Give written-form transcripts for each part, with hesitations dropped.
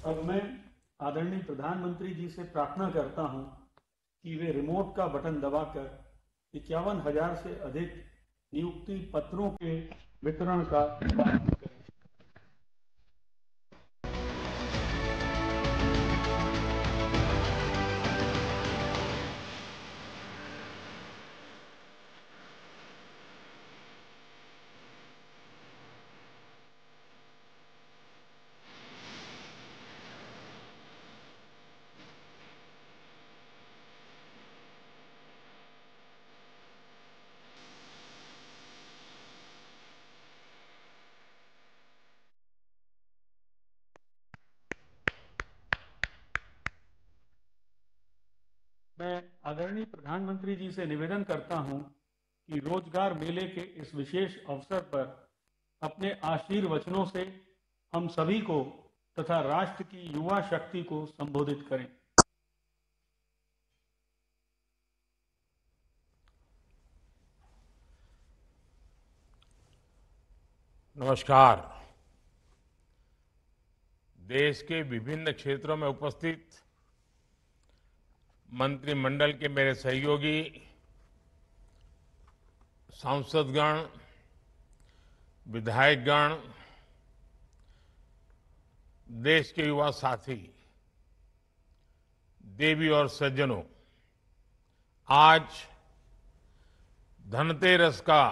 अब मैं आदरणीय प्रधानमंत्री जी से प्रार्थना करता हूं कि वे रिमोट का बटन दबाकर 51,000 से अधिक नियुक्ति पत्रों के वितरण का शुभारंभ करें। मैं आदरणीय प्रधानमंत्री जी से निवेदन करता हूं कि रोजगार मेले के इस विशेष अवसर पर अपने आशीर्वचनों से हम सभी को तथा राष्ट्र की युवा शक्ति को संबोधित करें। नमस्कार। देश के विभिन्न क्षेत्रों में उपस्थित मंत्रिमंडल के मेरे सहयोगी, सांसदगण, विधायकगण, देश के युवा साथी, देवी और सज्जनों, आज धनतेरस का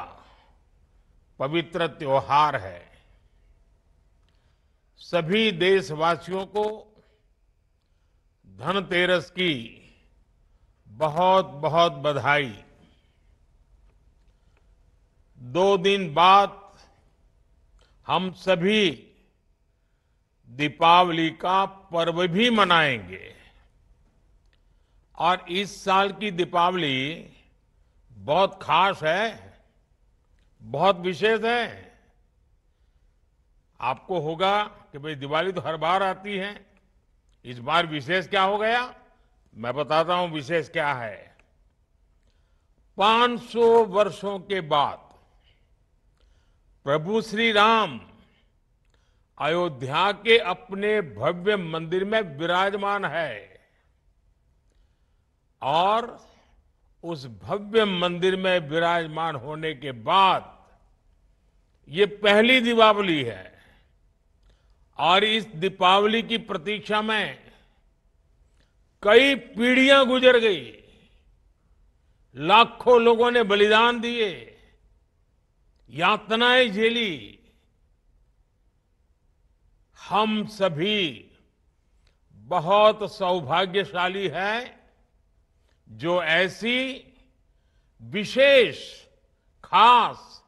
पवित्र त्योहार है। सभी देशवासियों को धनतेरस की बहुत बहुत बधाई। 2 दिन बाद हम सभी दीपावली का पर्व भी मनाएंगे और इस साल की दीपावली बहुत खास है, बहुत विशेष है। आपको होगा कि भाई दिवाली तो हर बार आती है, इस बार विशेष क्या हो गया? मैं बताता हूं विशेष क्या है। 500 वर्षों के बाद प्रभु श्री राम अयोध्या के अपने भव्य मंदिर में विराजमान है और उस भव्य मंदिर में विराजमान होने के बाद ये पहली दीपावली है और इस दीपावली की प्रतीक्षा में कई पीढ़ियां गुजर गई। लाखों लोगों ने बलिदान दिए, यातनाएं झेली। हम सभी बहुत सौभाग्यशाली हैं जो ऐसी विशेष, खास,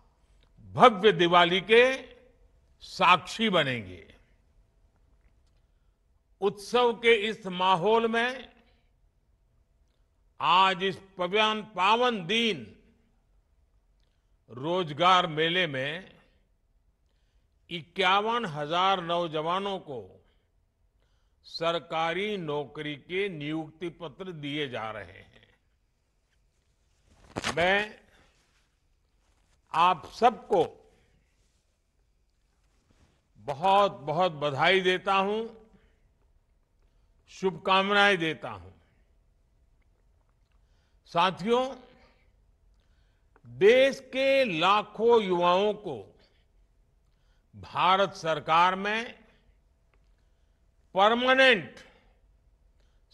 भव्य दिवाली के साक्षी बनेंगे। उत्सव के इस माहौल में आज इस पावन दिन रोजगार मेले में 51,000 नौजवानों को सरकारी नौकरी के नियुक्ति पत्र दिए जा रहे हैं। मैं आप सबको बहुत बहुत बधाई देता हूं, शुभकामनाएं देता हूं। साथियों, देश के लाखों युवाओं को भारत सरकार में परमानेंट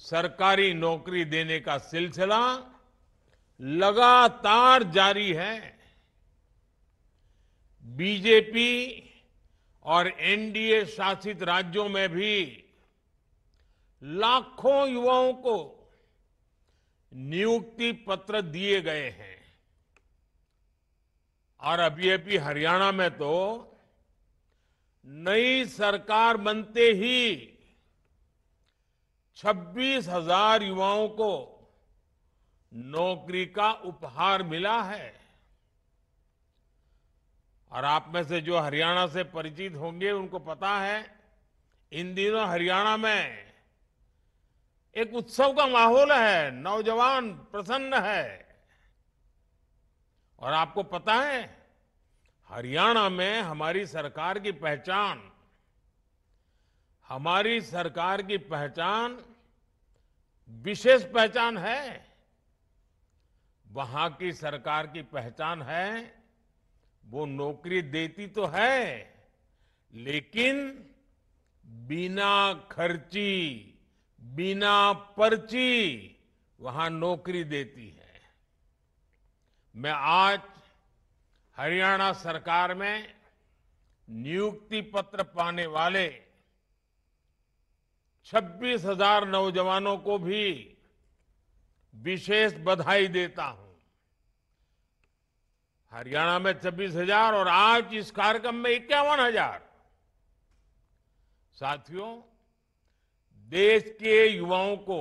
सरकारी नौकरी देने का सिलसिला लगातार जारी है। बीजेपी और एनडीए शासित राज्यों में भी लाखों युवाओं को नियुक्ति पत्र दिए गए हैं और अभी हरियाणा में तो नई सरकार बनते ही 26,000 युवाओं को नौकरी का उपहार मिला है। और आप में से जो हरियाणा से परिचित होंगे उनको पता है, इन दिनों हरियाणा में एक उत्सव का माहौल है, नौजवान प्रसन्न है। और आपको पता है, हरियाणा में हमारी सरकार की पहचान हमारी सरकार की पहचान विशेष पहचान है। वहां की सरकार की पहचान है, वो नौकरी देती तो है, लेकिन बिना खर्ची, बिना पर्ची वहां नौकरी देती है। मैं आज हरियाणा सरकार में नियुक्ति पत्र पाने वाले 26,000 नौजवानों को भी विशेष बधाई देता हूं। हरियाणा में 26,000 और आज इस कार्यक्रम में 51,000। साथियों, देश के युवाओं को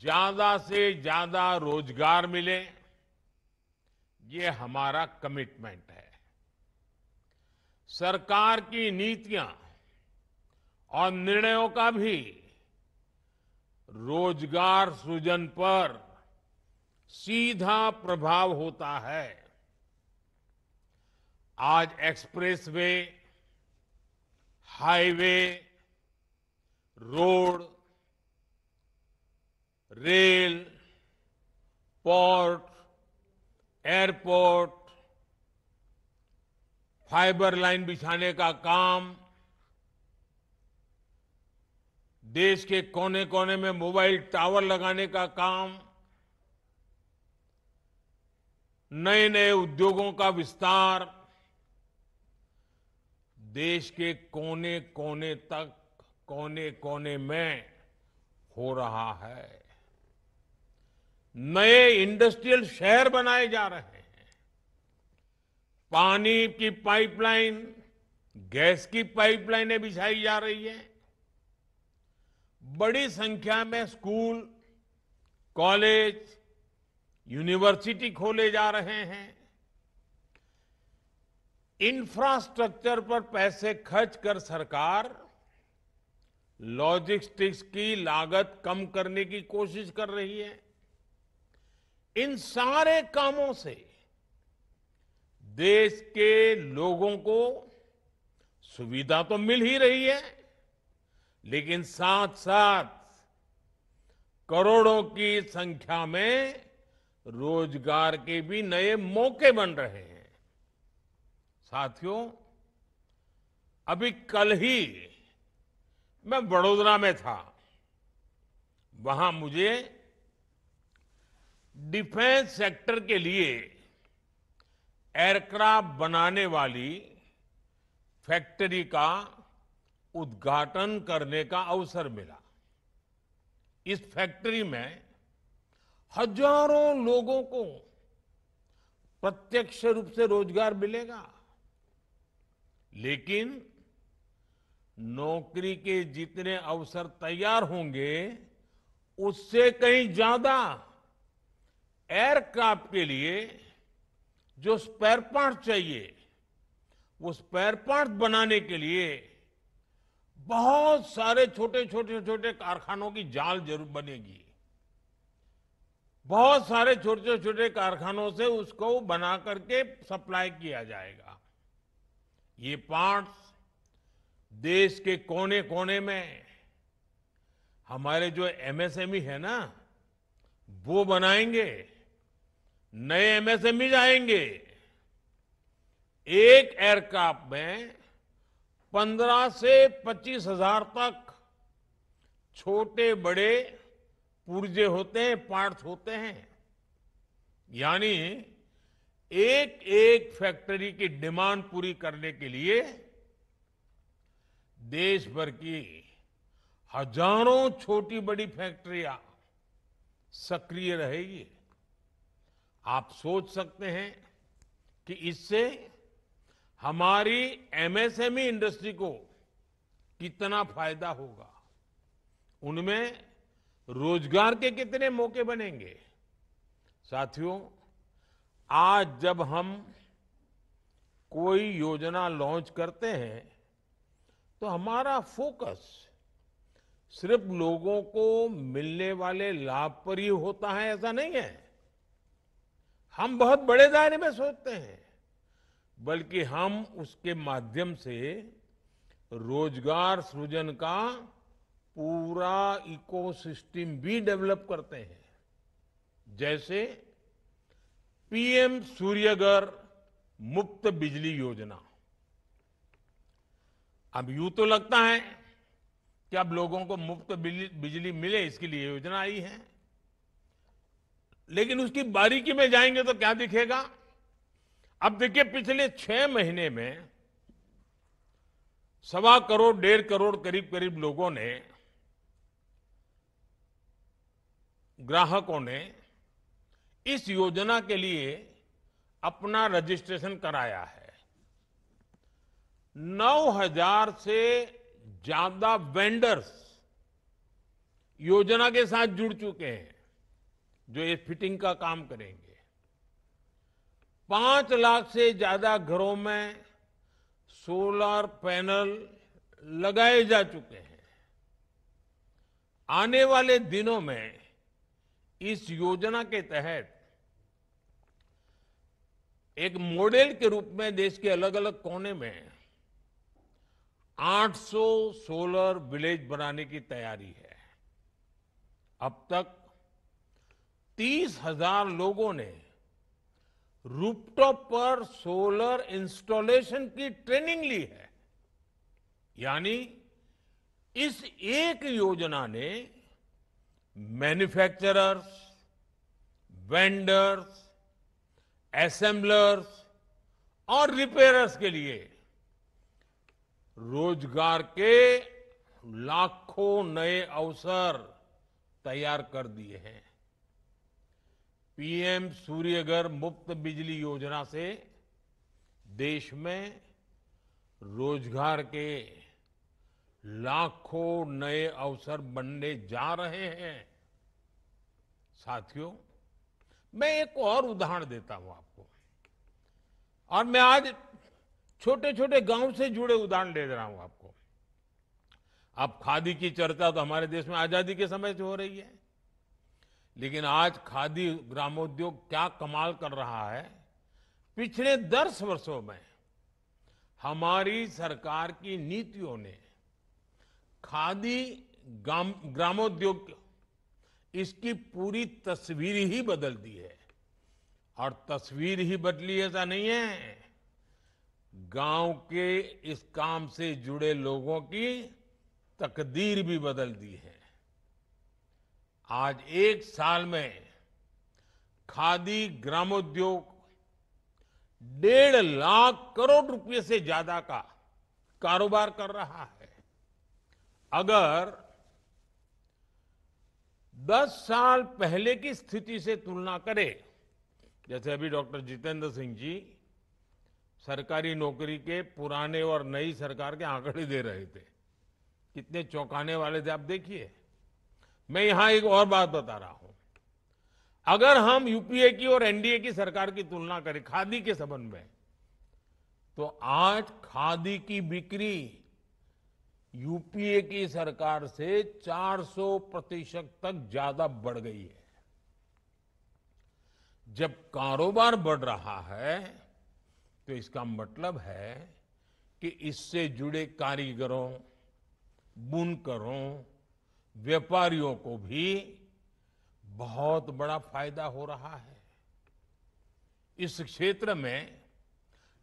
ज्यादा से ज्यादा रोजगार मिले, ये हमारा कमिटमेंट है। सरकार की नीतियां और निर्णयों का भी रोजगार सृजन पर सीधा प्रभाव होता है। आज expressway, highway, road, rail, port, airport, fibre line बिछाने का काम, देश के कोने कोने में मोबाइल टावर लगाने का काम, नए नए उद्योगों का विस्तार, देश के कोने कोने तक, कोने कोने में हो रहा है। नए इंडस्ट्रियल शहर बनाए जा रहे हैं। पानी की पाइपलाइन, गैस की पाइपलाइनें बिछाई जा रही है। बड़ी संख्या में स्कूल, कॉलेज, यूनिवर्सिटी खोले जा रहे हैं। इंफ्रास्ट्रक्चर पर पैसे खर्च कर सरकार लॉजिस्टिक्स की लागत कम करने की कोशिश कर रही है। इन सारे कामों से देश के लोगों को सुविधा तो मिल ही रही है, लेकिन साथ साथ करोड़ों की संख्या में रोजगार के भी नए मौके बन रहे हैं। साथियों, अभी कल ही मैं वडोदरा में था। वहां मुझे डिफेंस सेक्टर के लिए एयरक्राफ्ट बनाने वाली फैक्ट्री का उद्घाटन करने का अवसर मिला। इस फैक्ट्री में हजारों लोगों को प्रत्यक्ष रूप से रोजगार मिलेगा, लेकिन नौकरी के जितने अवसर तैयार होंगे, उससे कहीं ज्यादा एयरक्राफ्ट के लिए जो स्पेयर पार्ट चाहिए, वो स्पेयर पार्ट बनाने के लिए बहुत सारे छोटे छोटे छोटे कारखानों की जाल जरूर बनेगी। बहुत सारे छोटे छोटे कारखानों से उसको बना करके सप्लाई किया जाएगा। ये पार्ट्स देश के कोने कोने में हमारे जो एमएसएमई है ना, वो बनाएंगे। नए एमएसएमई आएंगे। एक एयरक्राफ्ट में 15 से 25 हजार तक छोटे बड़े पुर्जे होते हैं, पार्ट्स होते हैं। यानी एक एक फैक्ट्री की डिमांड पूरी करने के लिए देश भर की हजारों छोटी बड़ी फैक्ट्रियां सक्रिय रहेगी। आप सोच सकते हैं कि इससे हमारी एमएसएमई इंडस्ट्री को कितना फायदा होगा, उनमें रोजगार के कितने मौके बनेंगे। साथियों, आज जब हम कोई योजना लॉन्च करते हैं तो हमारा फोकस सिर्फ लोगों को मिलने वाले लाभ पर ही होता है, ऐसा नहीं है। हम बहुत बड़े दायरे में सोचते हैं, बल्कि हम उसके माध्यम से रोजगार सृजन का पूरा इकोसिस्टम भी डेवलप करते हैं। जैसे पीएम सूर्यघर मुफ्त बिजली योजना। अब यूं तो लगता है कि अब लोगों को मुफ्त बिजली मिले, इसके लिए योजना आई है, लेकिन उसकी बारीकी में जाएंगे तो क्या दिखेगा। अब देखिए, पिछले 6 महीने में 1.25 करोड़ 1.5 करोड़ करीब करीब लोगों ने, ग्राहकों ने इस योजना के लिए अपना रजिस्ट्रेशन कराया है। 9,000 से ज्यादा वेंडर्स योजना के साथ जुड़ चुके हैं जो ये फिटिंग का काम करेंगे। 5 लाख से ज्यादा घरों में सोलर पैनल लगाए जा चुके हैं। आने वाले दिनों में इस योजना के तहत एक मॉडल के रूप में देश के अलग अलग कोने में 800 सोलर विलेज बनाने की तैयारी है। अब तक 30,000 लोगों ने रूफटॉप पर सोलर इंस्टॉलेशन की ट्रेनिंग ली है। यानी इस एक योजना ने मैन्युफैक्चरर्स, वेंडर्स, असेंबलर्स और रिपेयरर्स के लिए रोजगार के लाखों नए अवसर तैयार कर दिए हैं। पीएम सूर्यघर मुफ्त बिजली योजना से देश में रोजगार के लाखों नए अवसर बनने जा रहे हैं। साथियों, मैं एक और उदाहरण देता हूं आपको, और मैं आज छोटे छोटे गांव से जुड़े उदाहरण दे रहा हूं आपको। अब खादी की चर्चा तो हमारे देश में आजादी के समय से हो रही है, लेकिन आज खादी ग्रामोद्योग क्या कमाल कर रहा है। पिछले 10 वर्षों में हमारी सरकार की नीतियों ने खादी ग्रामोद्योग, इसकी पूरी तस्वीर ही बदल दी है। और तस्वीर ही बदली ऐसा नहीं है, गांव के इस काम से जुड़े लोगों की तकदीर भी बदल दी है। आज 1 साल में खादी ग्रामोद्योग 1.5 लाख करोड़ रुपए से ज्यादा का कारोबार कर रहा है। अगर 10 साल पहले की स्थिति से तुलना करें, जैसे अभी डॉक्टर जितेंद्र सिंह जी सरकारी नौकरी के पुराने और नई सरकार के आंकड़े दे रहे थे, कितने चौंकाने वाले थे आप देखिए। मैं यहां एक और बात बता रहा हूं, अगर हम यूपीए की और एनडीए की सरकार की तुलना करें खादी के संबंध में, तो आज खादी की बिक्री यूपीए की सरकार से 400% तक ज्यादा बढ़ गई है। जब कारोबार बढ़ रहा है तो इसका मतलब है कि इससे जुड़े कारीगरों, बुनकरों, व्यापारियों को भी बहुत बड़ा फायदा हो रहा है। इस क्षेत्र में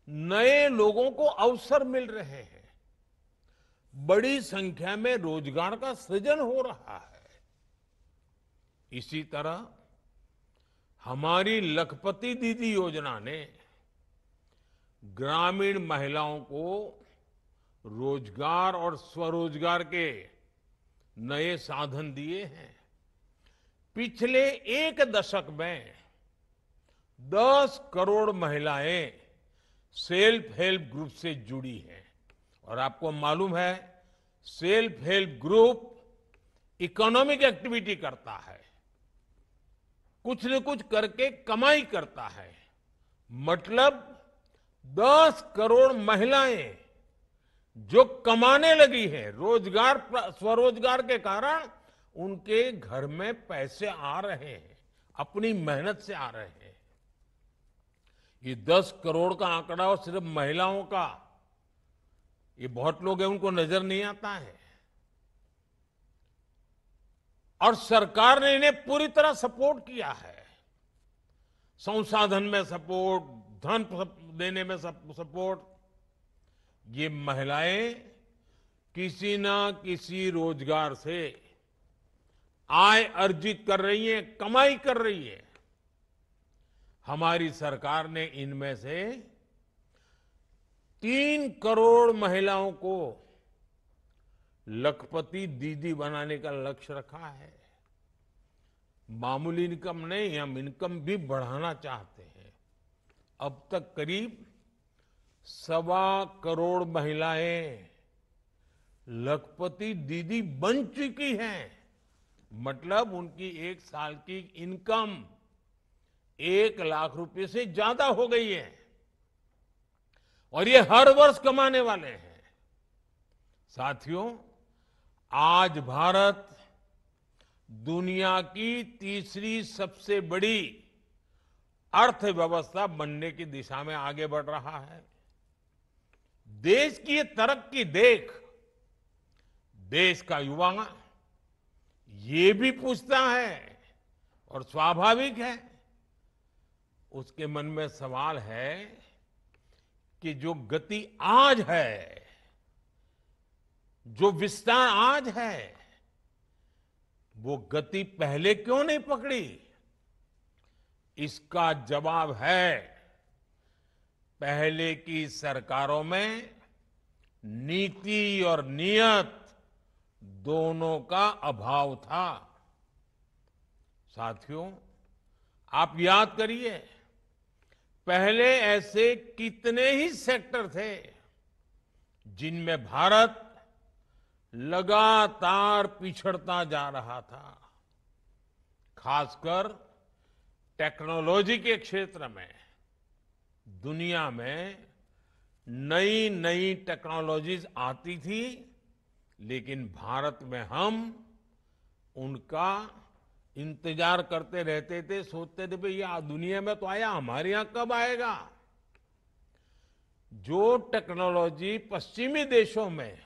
नए लोगों को अवसर मिल रहे हैं, बड़ी संख्या में रोजगार का सृजन हो रहा है। इसी तरह हमारी लखपति दीदी योजना ने ग्रामीण महिलाओं को रोजगार और स्वरोजगार के नए साधन दिए हैं। पिछले 1 दशक में 10 करोड़ महिलाएं सेल्फ हेल्प ग्रुप से जुड़ी हैं। और आपको मालूम है, self help group economic activity करता है, कुछ न कुछ करके कमाई करता है। मतलब 10 करोड़ महिलाएं जो कमाने लगी है, रोजगार, स्वरोजगार के कारण उनके घर में पैसे आ रहे हैं, अपनी मेहनत से आ रहे हैं। ये 10 करोड़ का आंकड़ा और सिर्फ महिलाओं का ये बहुत लोग हैं, उनको नजर नहीं आता है। और सरकार ने इन्हें पूरी तरह सपोर्ट किया है। संसाधन में सपोर्ट, धन देने में सपोर्ट। ये महिलाएं किसी ना किसी रोजगार से आय अर्जित कर रही हैं, कमाई कर रही है। हमारी सरकार ने इनमें से 3 करोड़ महिलाओं को लखपति दीदी बनाने का लक्ष्य रखा है। मामूली इनकम नहीं, हम इनकम भी बढ़ाना चाहते हैं। अब तक करीब 1.25 करोड़ महिलाएं लखपति दीदी बन चुकी हैं। मतलब उनकी 1 साल की इनकम 1 लाख रुपए से ज्यादा हो गई है। और ये हर वर्ष कमाने वाले हैं। साथियों, आज भारत दुनिया की तीसरी सबसे बड़ी अर्थव्यवस्था बनने की दिशा में आगे बढ़ रहा है। देश की ये तरक्की देख देश का युवा ये भी पूछता है, और स्वाभाविक है, उसके मन में सवाल है कि जो गति आज है, जो विस्तार आज है, वो गति पहले क्यों नहीं पकड़ी? इसका जवाब है, पहले की सरकारों में नीति और नियत दोनों का अभाव था। साथियों, आप याद करिए, पहले ऐसे कितने ही सेक्टर थे जिनमें भारत लगातार पिछड़ता जा रहा था। खासकर टेक्नोलॉजी के क्षेत्र में दुनिया में नई नई टेक्नोलॉजीज आती थी, लेकिन भारत में हम उनका इंतजार करते रहते थे, सोचते थे भाई ये दुनिया में तो आया, हमारे यहां कब आएगा। जो टेक्नोलॉजी पश्चिमी देशों में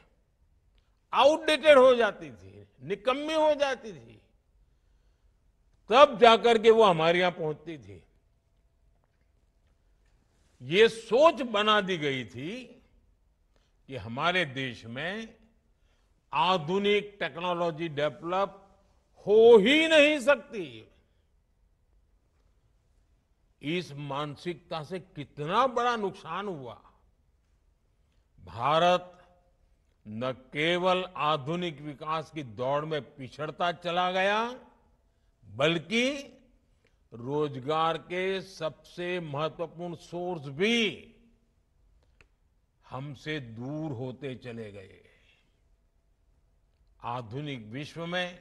आउटडेटेड हो जाती थी, निकम्मी हो जाती थी, तब जाकर के वो हमारे यहां पहुंचती थी। ये सोच बना दी गई थी कि हमारे देश में आधुनिक टेक्नोलॉजी डेवलप हो ही नहीं सकती। इस मानसिकता से कितना बड़ा नुकसान हुआ। भारत न केवल आधुनिक विकास की दौड़ में पिछड़ता चला गया, बल्कि रोजगार के सबसे महत्वपूर्ण सोर्स भी हमसे दूर होते चले गए। आधुनिक विश्व में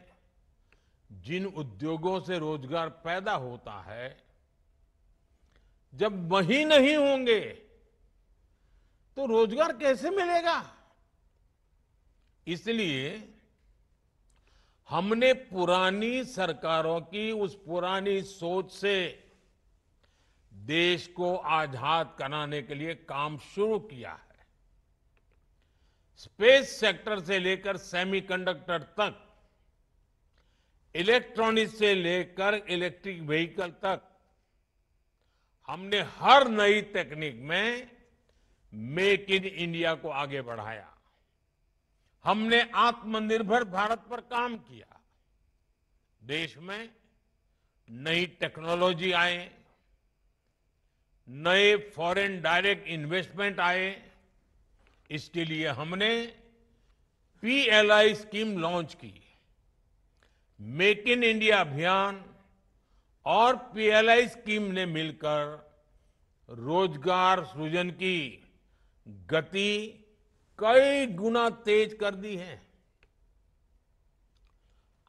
जिन उद्योगों से रोजगार पैदा होता है, जब वही नहीं होंगे तो रोजगार कैसे मिलेगा? इसलिए हमने पुरानी सरकारों की उस पुरानी सोच से देश को आजाद कराने के लिए काम शुरू किया है। स्पेस सेक्टर से लेकर सेमीकंडक्टर तक, इलेक्ट्रॉनिक्स से लेकर इलेक्ट्रिक व्हीकल तक, हमने हर नई टेक्निक में मेक इन इंडिया को आगे बढ़ाया। हमने आत्मनिर्भर भारत पर काम किया। देश में नई टेक्नोलॉजी आए, नए फॉरेन डायरेक्ट इन्वेस्टमेंट आए। इसके लिए हमने PLI स्कीम लॉन्च की। मेक इन इंडिया अभियान और PLI स्कीम ने मिलकर रोजगार सृजन की गति कई गुना तेज कर दी है।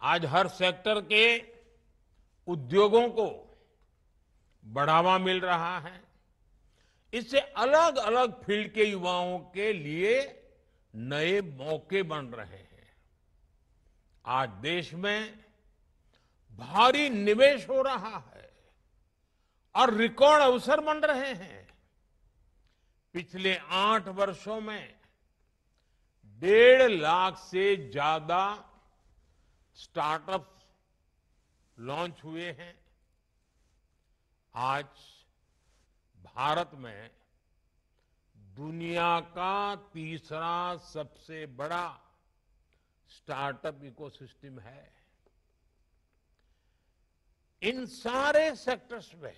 आज हर सेक्टर के उद्योगों को बढ़ावा मिल रहा है। इससे अलग अलग फील्ड के युवाओं के लिए नए मौके बन रहे हैं। आज देश में भारी निवेश हो रहा है और रिकॉर्ड अवसर बन रहे हैं। पिछले 8 वर्षों में 1.5 लाख से ज्यादा स्टार्टअप्स लॉन्च हुए हैं। आज भारत में दुनिया का तीसरा सबसे बड़ा स्टार्टअप इकोसिस्टम है। इन सारे सेक्टर्स में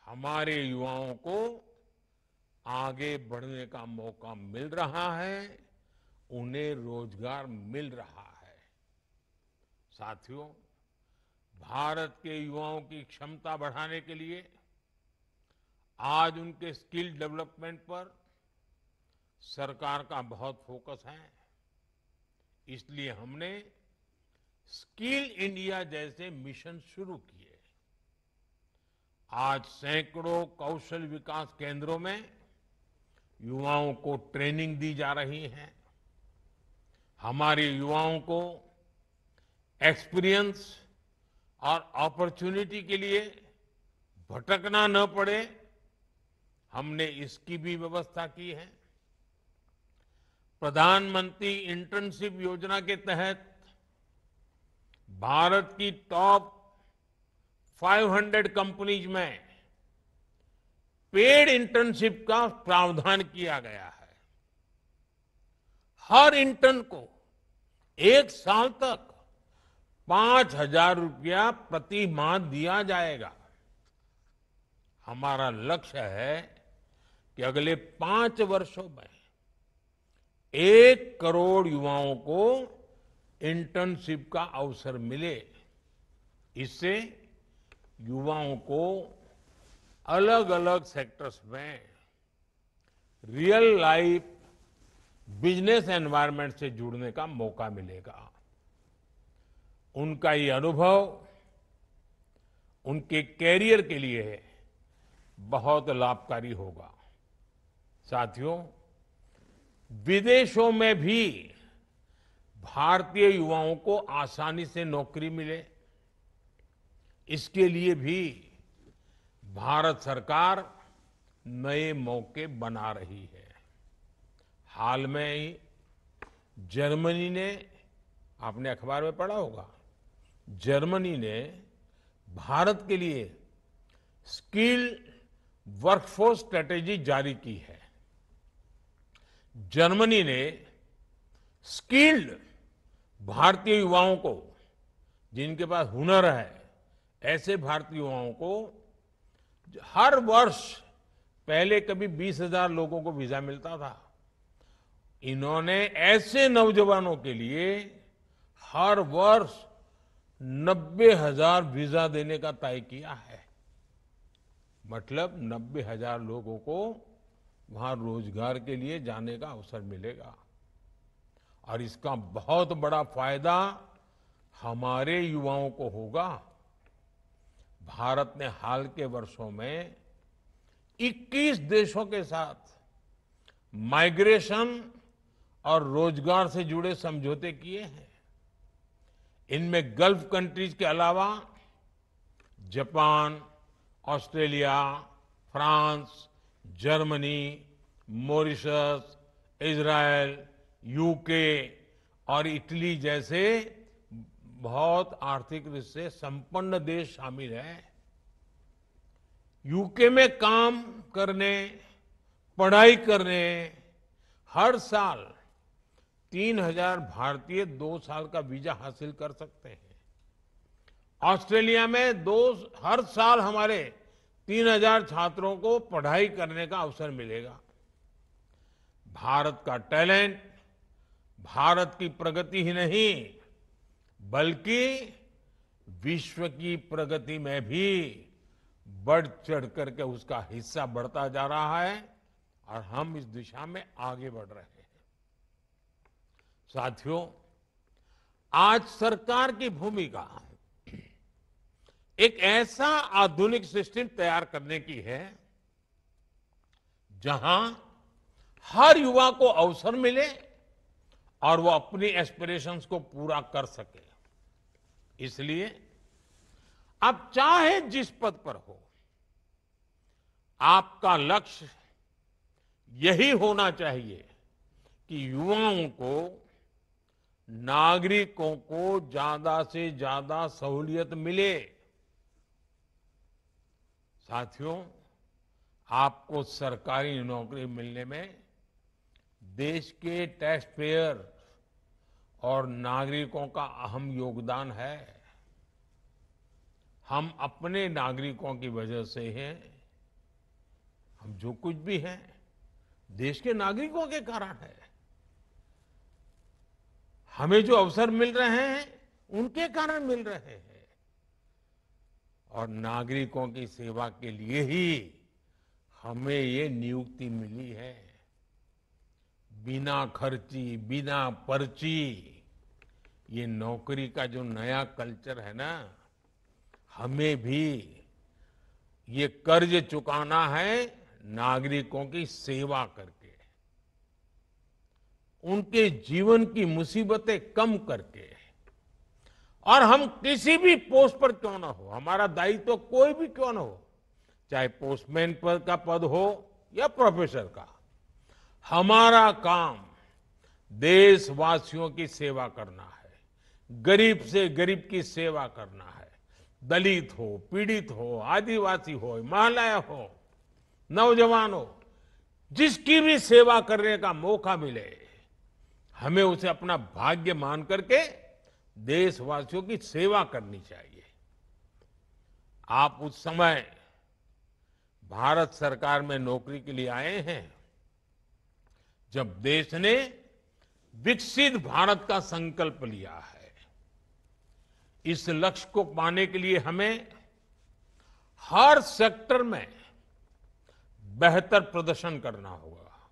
हमारे युवाओं को आगे बढ़ने का मौका मिल रहा है, उन्हें रोजगार मिल रहा है। साथियों, भारत के युवाओं की क्षमता बढ़ाने के लिए आज उनके स्किल डेवलपमेंट पर सरकार का बहुत फोकस है। इसलिए हमने स्किल इंडिया जैसे मिशन शुरू किए। आज सैकड़ों कौशल विकास केंद्रों में युवाओं को ट्रेनिंग दी जा रही है। हमारे युवाओं को एक्सपीरियंस और अपॉर्चुनिटी के लिए भटकना न पड़े, हमने इसकी भी व्यवस्था की है। प्रधानमंत्री इंटर्नशिप योजना के तहत भारत की टॉप 500 कंपनीज में पेड इंटर्नशिप का प्रावधान किया गया है। हर इंटर्न को 1 साल तक 5,000 रुपया प्रति माह दिया जाएगा। हमारा लक्ष्य है कि अगले 5 वर्षों में 1 करोड़ युवाओं को इंटर्नशिप का अवसर मिले। इससे युवाओं को अलग अलग सेक्टर्स में रियल लाइफ बिजनेस एनवायरनमेंट से जुड़ने का मौका मिलेगा। उनका ये अनुभव उनके कैरियर के लिए बहुत लाभकारी होगा। साथियों, विदेशों में भी भारतीय युवाओं को आसानी से नौकरी मिले, इसके लिए भी भारत सरकार नए मौके बना रही है। हाल में ही जर्मनी ने, आपने अखबार में पढ़ा होगा, जर्मनी ने भारत के लिए स्किल वर्कफोर्स स्ट्रेटेजी जारी की है। जर्मनी ने स्किल्ड भारतीय युवाओं को, जिनके पास हुनर है, ऐसे भारतीय युवाओं को हर वर्ष, पहले कभी 20,000 लोगों को वीजा मिलता था, इन्होंने ऐसे नौजवानों के लिए हर वर्ष 90,000 वीजा देने का तय किया है। मतलब 90,000 लोगों को वहां रोजगार के लिए जाने का अवसर मिलेगा। और इसका बहुत बड़ा फायदा हमारे युवाओं को होगा। भारत ने हाल के वर्षों में 21 देशों के साथ माइग्रेशन और रोजगार से जुड़े समझौते किए हैं। इनमें गल्फ कंट्रीज के अलावा Japan, Australia, France, Germany, Mauritius, Israel, UK और इटली जैसे बहुत आर्थिक रूप से संपन्न देश शामिल हैं। यूके में काम करने, पढ़ाई करने हर साल 3,000 भारतीय 2 साल का वीजा हासिल कर सकते हैं। ऑस्ट्रेलिया में हर साल हमारे 3,000 छात्रों को पढ़ाई करने का अवसर मिलेगा। भारत का टैलेंट भारत की प्रगति ही नहीं, बल्कि विश्व की प्रगति में भी बढ़ चढ़ करके उसका हिस्सा बढ़ता जा रहा है और हम इस दिशा में आगे बढ़ रहे हैं। साथियों, आज सरकार की भूमिका एक ऐसा आधुनिक सिस्टम तैयार करने की है जहां हर युवा को अवसर मिले और वो अपनी एस्पिरेशंस को पूरा कर सके। इसलिए आप चाहे जिस पद पर हो, आपका लक्ष्य यही होना चाहिए कि युवाओं को, नागरिकों को ज्यादा से ज्यादा सहूलियत मिले। साथियों, आपको सरकारी नौकरी मिलने में देश के टैक्स पेयर और नागरिकों का अहम योगदान है। हम अपने नागरिकों की वजह से हैं, हम जो कुछ भी हैं देश के नागरिकों के कारण है। हमें जो अवसर मिल रहे हैं उनके कारण मिल रहे हैं, और नागरिकों की सेवा के लिए ही हमें ये नियुक्ति मिली है। बिना खर्ची, बिना पर्ची, ये नौकरी का जो नया कल्चर है ना, हमें भी ये कर्ज चुकाना है नागरिकों की सेवा करके, उनके जीवन की मुसीबतें कम करके। और हम किसी भी पोस्ट पर क्यों ना हो, हमारा दायित्व तो कोई भी क्यों ना हो, चाहे पोस्टमैन पद का पद हो या प्रोफेसर का, हमारा काम देशवासियों की सेवा करना है, गरीब से गरीब की सेवा करना है। दलित हो, पीड़ित हो, आदिवासी हो, महिलाएं हो, नौजवान हो, जिसकी भी सेवा करने का मौका मिले, हमें उसे अपना भाग्य मान करके देशवासियों की सेवा करनी चाहिए। आप उस समय भारत सरकार में नौकरी के लिए आए हैं जब देश ने विकसित भारत का संकल्प लिया है। इस लक्ष्य को पाने के लिए हमें हर सेक्टर में बेहतर प्रदर्शन करना होगा,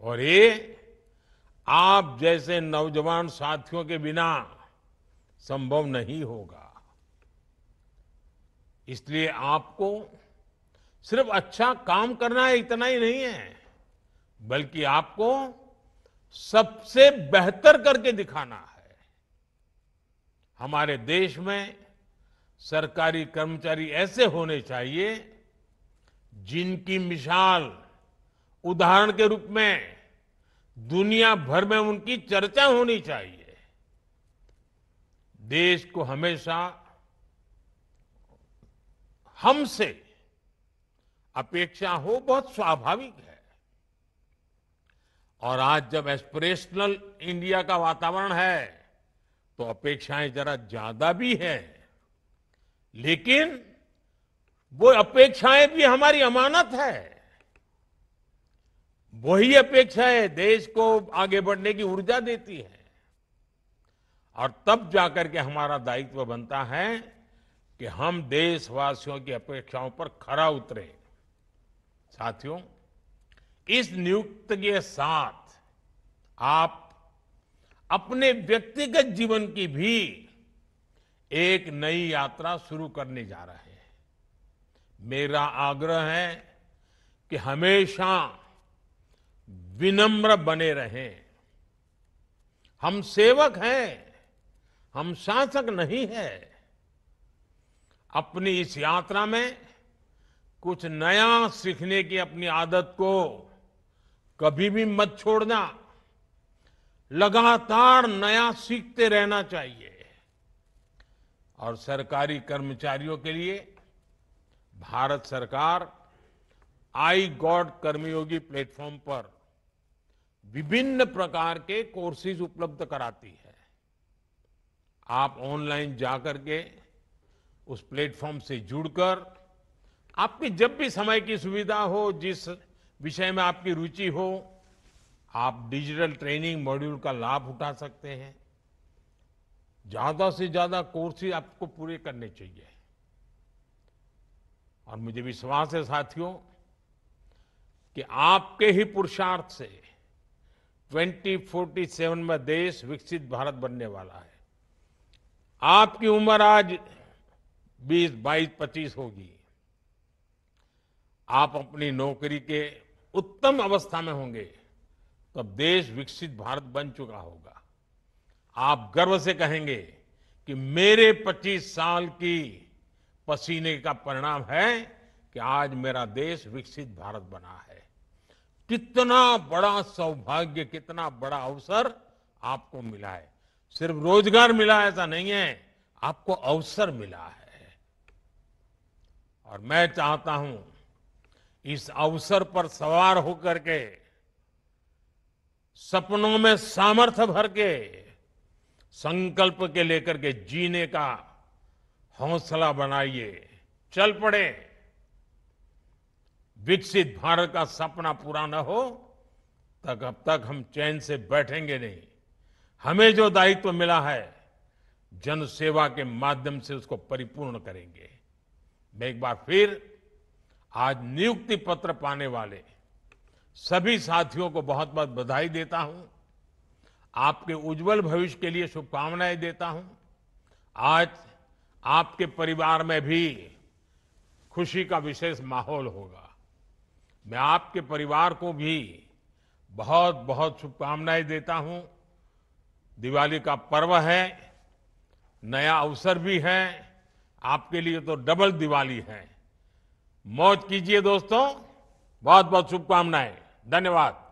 और ये आप जैसे नौजवान साथियों के बिना संभव नहीं होगा। इसलिए आपको सिर्फ अच्छा काम करना है, इतना ही नहीं है, बल्कि आपको सबसे बेहतर करके दिखाना है। हमारे देश में सरकारी कर्मचारी ऐसे होने चाहिए जिनकी मिसाल उदाहरण के रूप में दुनिया भर में उनकी चर्चा होनी चाहिए। देश को हमेशा हमसे अपेक्षा हो, बहुत स्वाभाविक है। और आज जब एस्पिरेशनल इंडिया का वातावरण है तो अपेक्षाएं जरा ज्यादा भी हैं, लेकिन वो अपेक्षाएं भी हमारी अमानत है। वही अपेक्षाएं देश को आगे बढ़ने की ऊर्जा देती है, और तब जाकर के हमारा दायित्व बनता है कि हम देशवासियों की अपेक्षाओं पर खरा उतरे। साथियों, इस नियुक्ति के साथ आप अपने व्यक्तिगत जीवन की भी एक नई यात्रा शुरू करने जा रहे हैं। मेरा आग्रह है कि हमेशा विनम्र बने रहें। हम सेवक हैं, हम शासक नहीं हैं। अपनी इस यात्रा में कुछ नया सीखने की अपनी आदत को कभी भी मत छोड़ना। लगातार नया सीखते रहना चाहिए। और सरकारी कर्मचारियों के लिए भारत सरकार आई गॉड कर्मयोगी प्लेटफॉर्म पर विभिन्न प्रकार के कोर्सेज उपलब्ध कराती है। आप ऑनलाइन जाकर के उस प्लेटफॉर्म से जुड़कर आपकी जब भी समय की सुविधा हो, जिस विषय में आपकी रुचि हो, आप डिजिटल ट्रेनिंग मॉड्यूल का लाभ उठा सकते हैं। ज्यादा से ज्यादा कोर्सेज आपको पूरे करने चाहिए। और मुझे विश्वास है साथियों कि आपके ही पुरुषार्थ से 2047 में देश विकसित भारत बनने वाला है। आपकी उम्र आज 20, 22, 25 होगी। आप अपनी नौकरी के उत्तम अवस्था में होंगे तब देश विकसित भारत बन चुका होगा। आप गर्व से कहेंगे कि मेरे 25 साल की पसीने का परिणाम है कि आज मेरा देश विकसित भारत बना है। कितना बड़ा सौभाग्य, कितना बड़ा अवसर आपको मिला है। सिर्फ रोजगार मिला ऐसा नहीं है, आपको अवसर मिला है। और मैं चाहता हूं इस अवसर पर सवार होकर के सपनों में सामर्थ्य भर के संकल्प के लेकर के जीने का हौसला बनाइए। चल पड़े। विकसित भारत का सपना पूरा न हो तक अब तक हम चैन से बैठेंगे नहीं। हमें जो दायित्व मिला है, जन सेवा के माध्यम से उसको परिपूर्ण करेंगे। मैं एक बार फिर आज नियुक्ति पत्र पाने वाले सभी साथियों को बहुत बहुत बधाई देता हूं। आपके उज्जवल भविष्य के लिए शुभकामनाएं देता हूं। आज आपके परिवार में भी खुशी का विशेष माहौल होगा। मैं आपके परिवार को भी बहुत बहुत शुभकामनाएं देता हूं। दिवाली का पर्व है, नया अवसर भी है, आपके लिए तो डबल दिवाली है। मौज कीजिए दोस्तों। बहुत बहुत शुभकामनाएं। धन्यवाद।